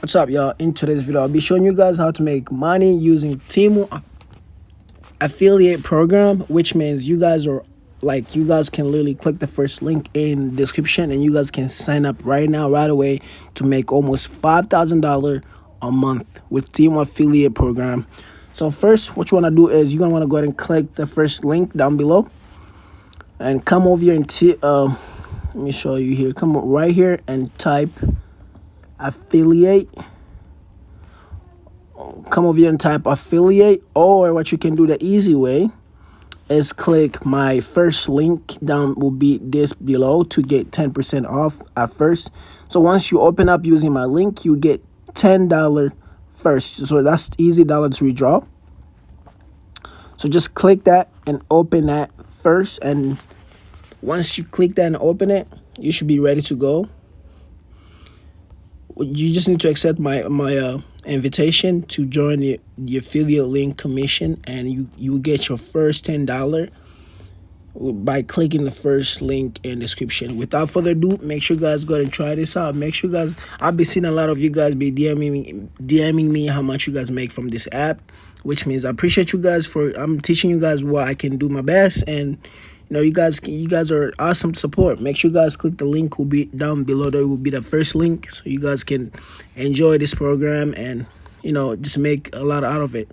What's up, y'all? In today's video, I'll be showing you guys how to make money using TEMU affiliate program, which means you guys can literally click the first link in the description and you guys can sign up right now, right away, to make almost $5,000 a month with TEMU affiliate program. So first, what you want to do is you're gonna want to go ahead and click the first link down below and come over here and let me show you here. Come right here and type affiliate. Come over here and type affiliate, or what you can do the easy way is click my first link down will be this below to get 10% off at first. So once you open up using my link, you get $10 first. So that's easy dollar to withdraw. So just click that and open that first, and once you click that and open it, you should be ready to go. You just need to accept my invitation to join the affiliate link commission, and you will get your first $10 by clicking the first link in the description. Without further ado, make sure you guys go ahead and try this out. Make sure you guys, I've been seeing a lot of you guys be DMing me how much you guys make from this app, which means I appreciate you guys I'm teaching you guys what I can do my best. And you guys are awesome to support. Make sure you guys click the link will be down below. There will be the first link, so you guys can enjoy this program and just make a lot out of it.